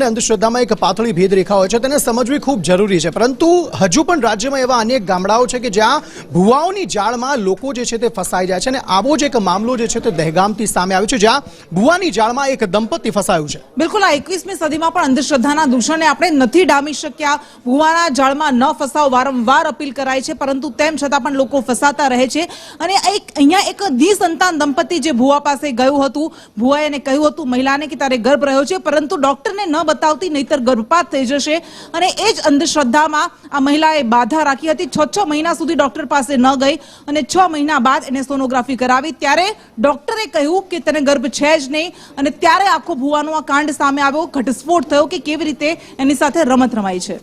અને અંધશ્રદ્ધામાં એક પાતળી ભેદરેખા હોય છે, તેને સમજવી ખૂબ જરૂરી છે. પરંતુ હજુ પણ રાજ્યમાં એવા અનેક ગામડાઓ છે કે જ્યાં ભુવાઓની જાળમાં લોકો જે છે તે ફસાઈ જાય છે. અને આવો જ એક મામલો જે છે તે દહેગામથી સામે આવ્યો છે, જ્યાં ભુવાની જાળમાં એક દંપતી ફસાયું છે. બિલકુલ, આ 21મી સદીમાં પણ અંધશ્રદ્ધાના દૂષણને આપણે નથી ડામી શક્યા. ભુવાના જાળમાં ન ફસાવ વારંવાર અપીલ કરાય છે, પરંતુ તેમ છતાં પણ લોકો ફસાતા રહે છે. અને અહીંયા એક નિસંતાન દંપતી જે ભુવા પાસે ગયું હતું, ભુવાએ એને કહ્યું હતું મહિલાને કે તારે ગર્ભ રહ્યો છે, પરંતુ ડોક્ટરને ન બતાવતી નહીતર ગર્ભપાત થઈ જશે. અને એ જ અંધશ્રદ્ધામાં આ મહિલાએ બાધા રાખી હતી. 6 મહિના સુધી ડોક્ટર પાસે ન ગઈ અને 6 મહિના બાદ એને સોનોગ્રાફી કરાવી, ત્યારે ડોક્ટરે કહ્યું કે તને ગર્ભ છે જ નહીં. અને ત્યારે આખો ભુવાનો આ કાંડ સામે આવ્યો, ઘટસ્ફોટ થયો કે કેવી રીતે એની સાથે રમત રમાઈ છે.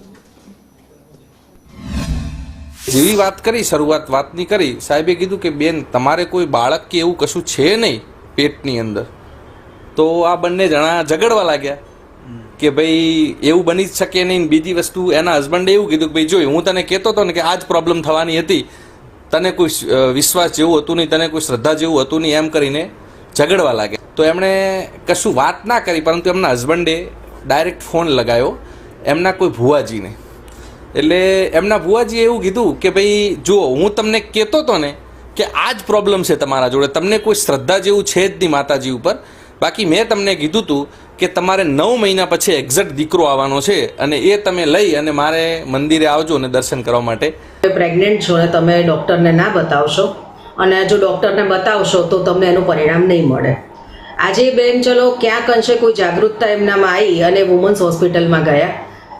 જેવી વાત કરી, શરૂઆત વાતની કરી, સાહેબે કીધું કે બેન તમારે કોઈ બાળક કે એવું કશું છે નહીં પેટની અંદર. તો આ બંને જણા ઝઘડવા લાગ્યા કે ભાઈ એવું બની જ શકે નહીં. બીજી વસ્તુ, એના હસબન્ડે એવું કીધું કે ભાઈ જોઈ, હું તને કહેતો હતો ને કે આ જ પ્રોબ્લેમ થવાની હતી, તને કોઈ વિશ્વાસ જેવું હતું નહીં, તને કોઈ શ્રદ્ધા જેવું હતું નહીં, એમ કરીને ઝઘડવા લાગ્યા. તો એમણે કશું વાત ના કરી, પરંતુ એમના હસબન્ડે ડાયરેક્ટ ફોન લગાવ્યો એમના કોઈ ભુવાજીને. એટલે એમના ભુવાજીએ એવું કીધું કે ભાઈ જુઓ, હું તમને કહેતો હતો ને કે આ જ પ્રોબ્લેમ છે તમારા જોડે, તમને કોઈ શ્રદ્ધા જેવું છે જ નહીં માતાજી ઉપર. બાકી મેં તમને કીધું હતું કે તમારે 9 મહિના પછી એક્ઝેક્ટ દીકરો આવવાનો છે અને એ તમે લઈ અને મારે મંદિરે આવજો અને દર્શન કરવા માટે. પ્રેગ્નન્ટ છો ને તમે ડૉક્ટરને ના બતાવશો, અને જો ડૉક્ટરને બતાવશો તો તમને એનું પરિણામ નહીં મળે. આજે બેન ચલો ક્યાંક અંશે કોઈ જાગૃતતા એમનામાં આવી અને વુમન્સ હોસ્પિટલમાં ગયા,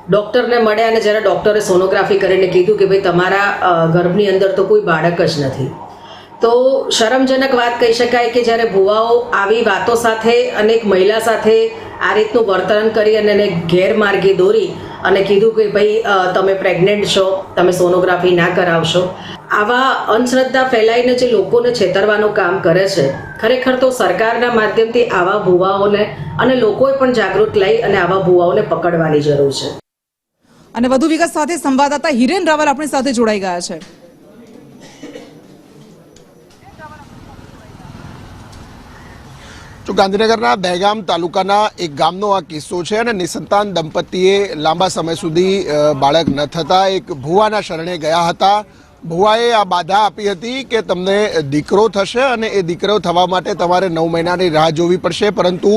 ડૉક્ટરને મળ્યા, અને જ્યારે ડૉક્ટરે સોનોગ્રાફી કરીને કીધું કે ભાઈ તમારા ગર્ભની અંદર તો કોઈ બાળક જ નથી. તો શરમજનક વાત કહી શકાય કે જ્યારે ભુવાઓ આવી વાતો સાથે અને એક મહિલા સાથે આ રીતનું વર્તન કરી અને એને ગેરમાર્ગે દોરી અને કીધું કે ભાઈ તમે પ્રેગ્નન્ટ છો, તમે સોનોગ્રાફી ના કરાવશો. આવા અંધશ્રદ્ધા ફેલાઈને જે લોકોને છેતરવાનું કામ કરે છે, ખરેખર તો સરકારના માધ્યમથી આવા ભુવાઓને અને લોકોએ પણ જાગૃત લઈ અને આવા ભુવાઓને પકડવાની જરૂર છે. અને વધુ વિગત સાથે સંવાદદાતા હિરેન રાવલ આપણી સાથે જોડાઈ ગયા છે. તો ગાંધીનગરના દહેગામ તાલુકાના એક ગામનો આ કિસ્સો છે. અને નિસંતાન દંપતીએ લાંબા સમય સુધી બાળક ન થતા એક ભુવાના શરણે ગયા હતા. ભુવાએ આ બાધા આપી હતી કે તમને દીકરો થશે અને એ દીકરો થવા માટે તમારે 9 મહિનાની રાહ જોવી પડશે. પરંતુ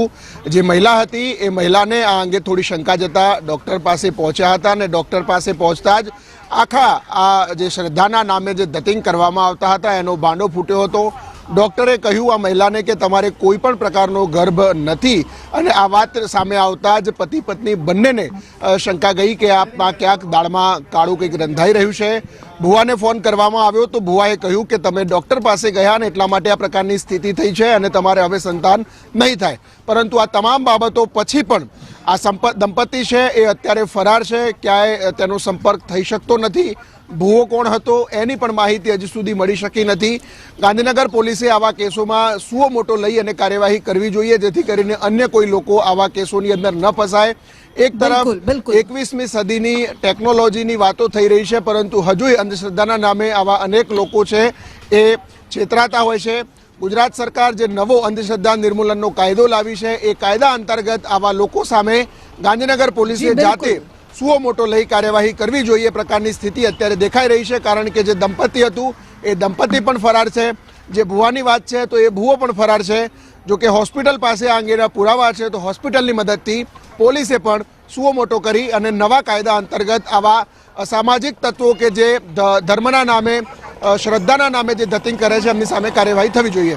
જે મહિલા હતી એ મહિલાને આ અંગે થોડી શંકા જતા ડૉક્ટર પાસે પહોંચ્યા હતા, અને ડૉક્ટર પાસે પહોંચતા જ આખા આ જે શ્રદ્ધાના નામે જે ધતિંગ કરવામાં આવતા હતા એનો ભાંડો ફૂટ્યો હતો. ડૉક્ટરે કહ્યું આ મહિલાને કે તમારે કોઈ પણ પ્રકારનો ગર્ભ નથી. અને આ વાત સામે આવતા જ પતિ પત્ની બંનેને શંકા ગઈ કે આ ક્યાંક દાળમાં કાળું કંઈક રંધાઈ રહ્યું છે. ભુવાને ફોન કરવામાં આવ્યો તો ભુવાએ કહ્યું કે તમે ડૉક્ટર પાસે ગયા ને એટલા માટે આ પ્રકારની સ્થિતિ થઈ છે અને તમારે હવે સંતાન નહીં થાય. પરંતુ આ તમામ બાબતો પછી પણ આ દંપતી છે એ અત્યારે ફરાર છે, ક્યાંય તેનો સંપર્ક થઈ શકતો નથી. ભુવો કોણ હતો એની પણ માહિતી હજી સુધી મળી શકી નથી. ગાંધીનગર પોલીસે આવા કેસોમાં સુઓ મોટો લઈ અને કાર્યવાહી કરવી જોઈએ, જેથી કરીને અન્ય કોઈ લોકો આવા કેસોની અંદર ન ફસાય. એક તરફ 21મી સદીની ટેકનોલોજીની વાતો થઈ રહી છે, પરંતુ હજુય અંધશ્રદ્ધાના નામે આવા અનેક લોકો છે એ છેતરાતા હોય છે. ગુજરાત સરકાર જે નવો અંધશ્રદ્ધા નિર્મૂલનનો કાયદો લાવી છે, એ કાયદા અંતર્ગત આવા લોકો સામે ગાંધીનગર પોલીસે જાતે સુઓ મોટો લઈ કાર્યવાહી કરવી જોઈએ પ્રકારની સ્થિતિ અત્યારે દેખાઈ રહી છે. કારણ કે જે દંપતી હતું એ દંપતી પણ ફરાર છે, જે ભુવાની વાત છે તો એ ભુવો પણ ફરાર છે. જો કે હોસ્પિટલ પાસે આ અંગેના પુરાવા છે, તો હોસ્પિટલની મદદથી પોલીસે પણ સુઓ મોટો કરી અને નવા કાયદા અંતર્ગત આવા અસામાજિક તત્વો કે જે ધર્મના નામે, શ્રદ્ધાના નામે જે ધતિંગ કરે છે એમની સામે કાર્યવાહી થવી જોઈએ.